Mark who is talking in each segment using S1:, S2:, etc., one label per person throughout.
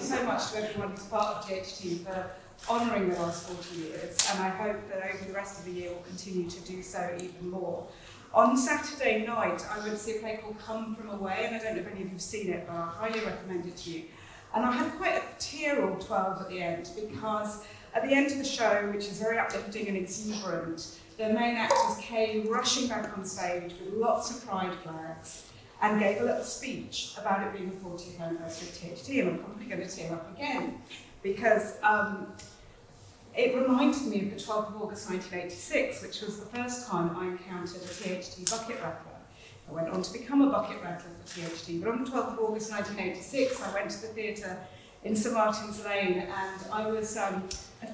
S1: so much to everyone who's part of THT for honouring the last 40 years, and I hope that over the rest of the year we'll continue to do so even more. On Saturday night, I went to see a play called Come From Away, and I don't know if any of you have seen it, but I highly recommend it to you. And I had quite a tear or 12 at the end, because at the end of the show, which is very uplifting and exuberant, the main actors came rushing back on stage with lots of pride flags and gave a little speech about it being the 40th anniversary of THT, and I'm probably going to tear up again, because it reminded me of the 12th of August 1986, which was the first time I encountered a THT bucket rattler. I went on to become a bucket rattler for THT, but on the 12th of August 1986, I went to the theatre in St Martin's Lane, and I was a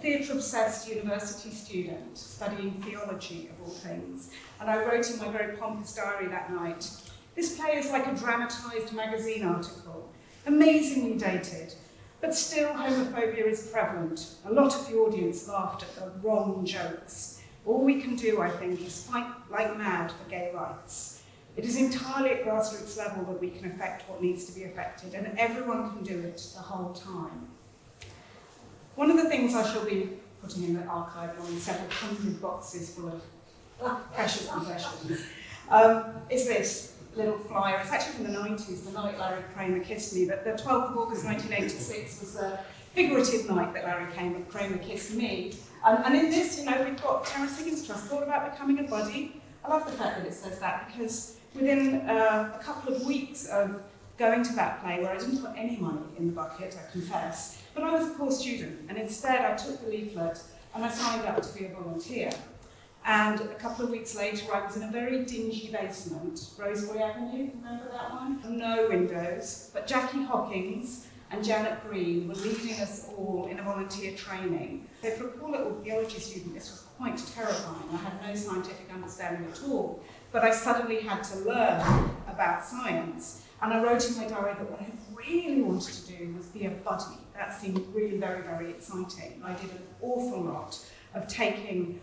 S1: theatre-obsessed university student studying theology, of all things. And I wrote in my very pompous diary that night, "This play is like a dramatised magazine article, amazingly dated, but still homophobia is prevalent. A lot of the audience laughed at the wrong jokes. All we can do, I think, is fight like mad for gay rights. It is entirely at grassroots level that we can affect what needs to be affected, and everyone can do it the whole time." One of the things I shall be putting in the archive on several hundred boxes full of precious possessions is this little flyer. It's actually from the 90s, the night Larry Kramer kissed me, but the 12th of August 1986 was a figurative night that Larry Kramer kissed me. And in this, you know, we've got Terrence Higgins Trust, thought about becoming a buddy. I love the fact that it says that, because within a couple of weeks of going to that play, where I didn't put any money in the bucket, I confess, but I was a poor student, and instead I took the leaflet and I signed up to be a volunteer. And a couple of weeks later, I was in a very dingy basement, Roseway Avenue, remember that one? No windows, but Jackie Hockings and Janet Green were leading us all in a volunteer training. So for a poor little theology student, this was quite terrifying. I had no scientific understanding at all, but I suddenly had to learn about science. And I wrote in my diary that what I really wanted to do was be a buddy. That seemed really very, very exciting. I did an awful lot of taking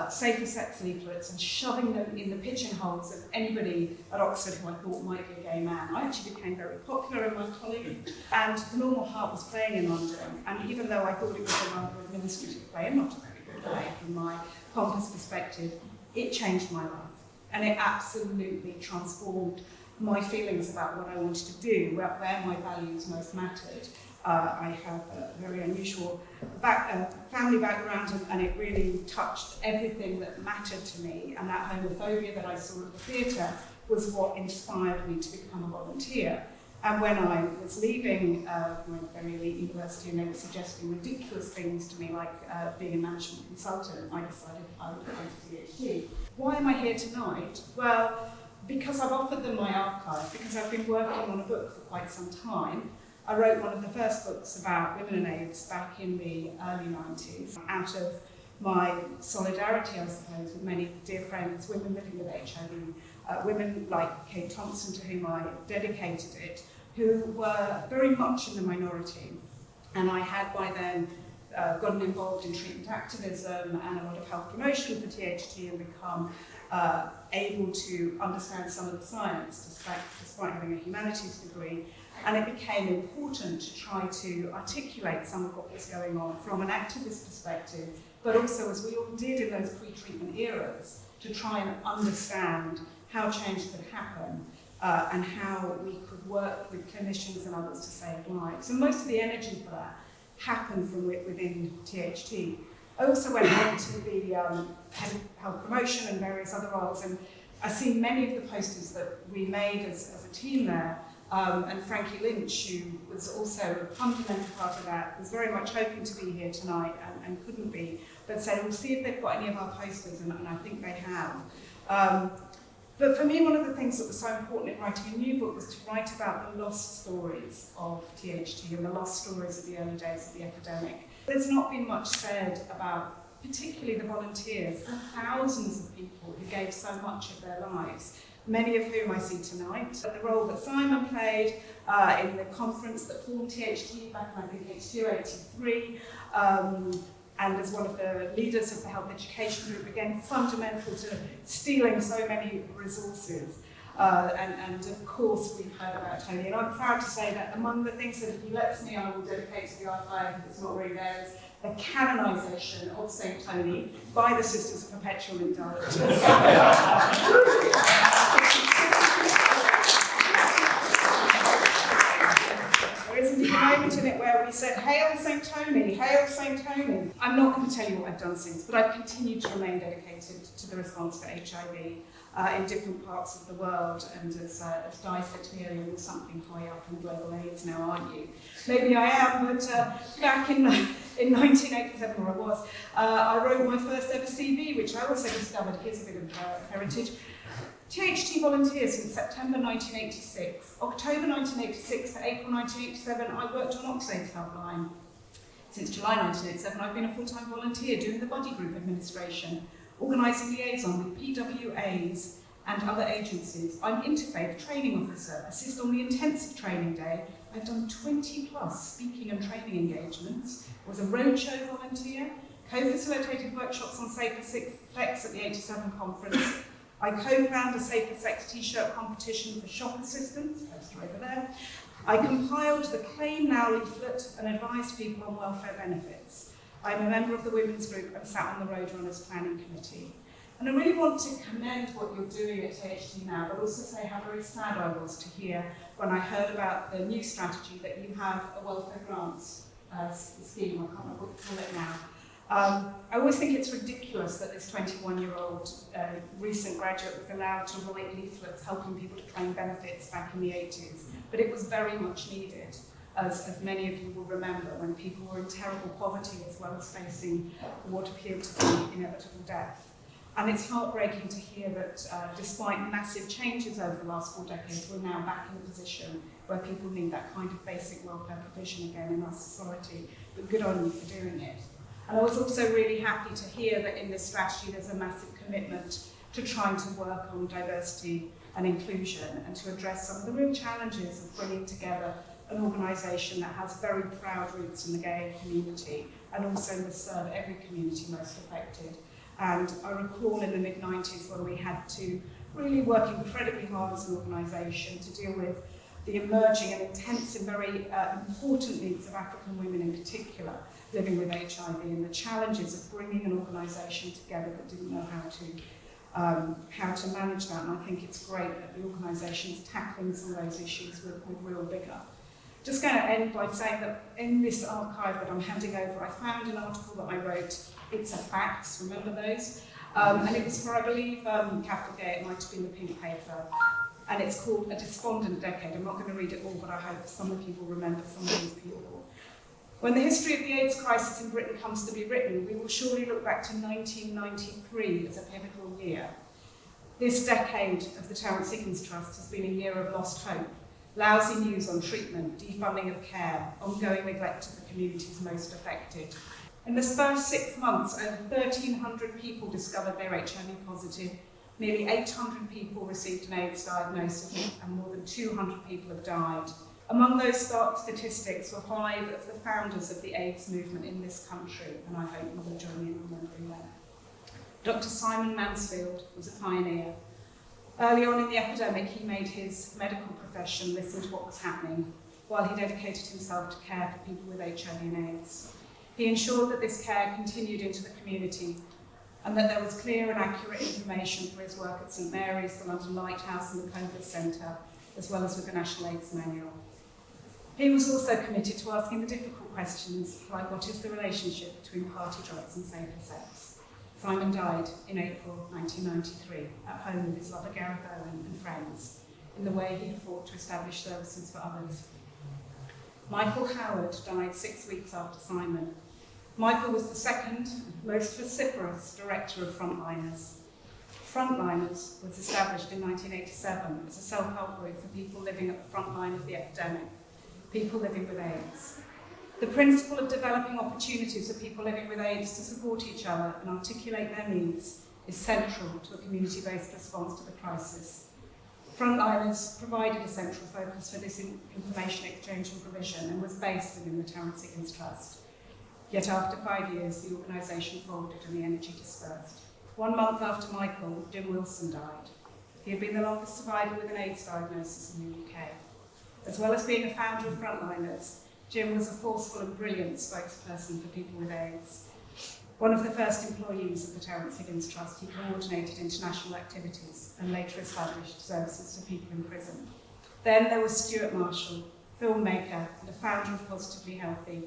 S1: safer sex leaflets and shoving them in the pigeonholes of anybody at Oxford who I thought might be a gay man. I actually became very popular in my college, and The Normal Heart was playing in London, and even though I thought it was a rather administrative play, and not a very good play from my pompous perspective, it changed my life, and it absolutely transformed my feelings about what I wanted to do, where my values most mattered. I have a very unusual family background, and it really touched everything that mattered to me, and that homophobia that I saw at the theatre was what inspired me to become a volunteer. And when I was leaving my very elite university and they were suggesting ridiculous things to me, like being a management consultant, I decided I would go to THT. Why am I here tonight? Well, because I've offered them my archive, because I've been working on a book for quite some time. I wrote one of the first books about women and AIDS back in the early 90s, out of my solidarity, I suppose, with many dear friends, women living with HIV, women like Kate Thompson, to whom I dedicated it, who were very much in the minority. And I had by then gotten involved in treatment activism and a lot of health promotion for THT, and become able to understand some of the science, despite having a humanities degree. And it became important to try to articulate some of what was going on from an activist perspective, but also, as we all did in those pre-treatment eras, to try and understand how change could happen and how we could work with clinicians and others to save lives. And most of the energy for that happened from within THT. I also went on to be head of health promotion and various other roles, and I see many of the posters that we made as a team there. And Frankie Lynch, who was also a fundamental part of that, was very much hoping to be here tonight and couldn't be, but said, we'll see if they've got any of our posters, and I think they have. But for me, one of the things that was so important in writing a new book was to write about the lost stories of THT and the lost stories of the early days of the epidemic. There's not been much said about particularly the volunteers, the thousands of people who gave so much of their lives, many of whom I see tonight. The role that Simon played in the conference that formed THT back in, I think, H2, 83, and as one of the leaders of the health education group, again, fundamental to stealing so many resources. And of course we've heard about Tony, and I'm proud to say that among the things that if he lets me I will dedicate to the archive, if it's not already there, is the canonisation of St. Tony by the Sisters of Perpetual Indulgence. There is indeed a moment in it where we said, "Hail St. Tony, hail St. Tony." I'm not going to tell you what I've done since, but I've continued to remain dedicated to the response to HIV in different parts of the world. And as Di said to me earlier, you're something high up in global AIDS now, aren't you? Maybe I am, but back in 1987, where I was, I wrote my first ever CV, which I also discovered, here's a bit of heritage. THT volunteer since September 1986. October 1986 to April 1987, I worked on Oxade's helpline. Since July 1987, I've been a full-time volunteer doing the body group administration, organising liaison with PWAs and other agencies. I'm interfaith training officer, assist on the intensive training day. I've done 20 plus speaking and training engagements, was a roadshow volunteer, co-facilitated workshops on safer sex at the 87 conference. I co-planned a safer sex t-shirt competition for shop assistants, poster over there. I compiled the Claim Now leaflet and advised people on welfare benefits. I'm a member of the women's group and sat on the Roadrunners Planning Committee. And I really want to commend what you're doing at THT now, but also say how very sad I was to hear when I heard about the new strategy that you have a welfare grants scheme, I can't remember what you call it now. I always think it's ridiculous that this 21-year-old recent graduate was allowed to write leaflets helping people to claim benefits back in the 80s, but it was very much needed, as many of you will remember, when people were in terrible poverty as well as facing what appeared to be inevitable death. And it's heartbreaking to hear that despite massive changes over the last 4 decades, we're now back in a position where people need that kind of basic welfare provision again in our society, but good on you for doing it. And I was also really happy to hear that in this strategy there's a massive commitment to trying to work on diversity and inclusion and to address some of the real challenges of bringing together an organisation that has very proud roots in the gay community and also must serve every community most affected. And I recall in the mid-90s when we had to really work incredibly hard as an organisation to deal with the emerging and intense and very important needs of African women in particular living with HIV and the challenges of bringing an organisation together that didn't know how to manage that. And I think it's great that the organisation is tackling some of those issues with real vigour. Just going to end by saying that in this archive that I'm handing over, I found an article that I wrote. It's a fax, remember those? And it was for, I believe, Capital Gay, it might have been the Pink Paper. And it's called A Despondent Decade. I'm not going to read it all, but I hope some of you will remember some of these people. When the history of the AIDS crisis in Britain comes to be written, we will surely look back to 1993 as a pivotal year. This decade of the Terrence Higgins Trust has been a year of lost hope, lousy news on treatment, defunding of care, ongoing neglect of the communities most affected. In the first 6 months, over 1,300 people discovered they're HIV positive, nearly 800 people received an AIDS diagnosis, and more than 200 people have died. Among those stark statistics were 5 of the founders of the AIDS movement in this country, and I hope you will join me in remembering them. Dr. Simon Mansfield was a pioneer. Early on in the epidemic, he made his medical profession listen to what was happening, while he dedicated himself to care for people with HIV and AIDS. He ensured that this care continued into the community and that there was clear and accurate information for his work at St Mary's, the London Lighthouse and the COVID Centre, as well as with the National AIDS Manual. He was also committed to asking the difficult questions like what is the relationship between party drugs and safer sex. Simon died in April 1993 at home with his lover Gareth Owen and friends in the way he fought to establish services for others. Michael Howard died 6 weeks after Simon. Michael was the second most vociferous director of Frontliners. Frontliners was established in 1987 as a self-help group for people living at the front line of the epidemic, people living with AIDS. The principle of developing opportunities for people living with AIDS to support each other and articulate their needs is central to a community-based response to the crisis. Frontliners provided a central focus for this information exchange and provision and was based within the Terrence Higgins Trust. Yet after 5 years, the organisation folded and the energy dispersed. 1 month after Michael, Jim Wilson died. He had been the longest survivor with an AIDS diagnosis in the UK. As well as being a founder of Frontliners, Jim was a forceful and brilliant spokesperson for people with AIDS. One of the first employees of the Terrence Higgins Trust, he coordinated international activities and later established services for people in prison. Then there was Stuart Marshall, filmmaker and a founder of Positively Healthy.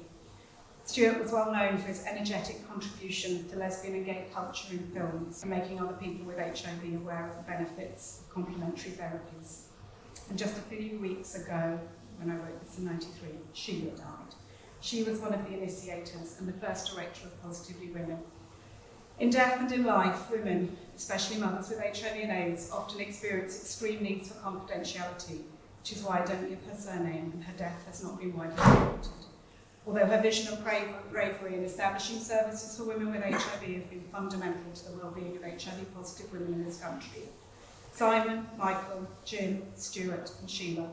S1: Stuart was well known for his energetic contribution to lesbian and gay culture in films and making other people with HIV aware of the benefits of complementary therapies. And just a few weeks ago, when I wrote this in '93, Sheila died. She was one of the initiators and the first director of Positively Women. In death and in life, women, especially mothers with HIV and AIDS, often experience extreme needs for confidentiality, which is why I don't give her surname, and her death has not been widely reported. Although her vision of bravery in establishing services for women with HIV have been fundamental to the well-being of HIV-positive women in this country. Simon, Michael, Jim, Stuart and Sheila,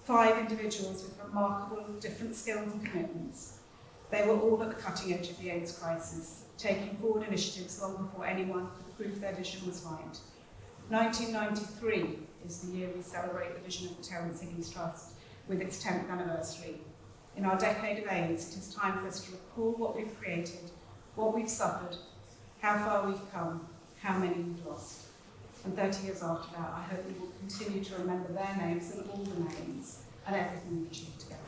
S1: 5 individuals with remarkable different skills and commitments. They were all at the cutting edge of the AIDS crisis, taking forward initiatives long before anyone could prove their vision was right. 1993 is the year we celebrate the vision of the Terrence Higgins Trust with its 10th anniversary. In our decade of AIDS, it is time for us to recall what we've created, what we've suffered, how far we've come, how many we've lost. And 30 years after that, I hope we will continue to remember their names and all the names and everything we've achieved together.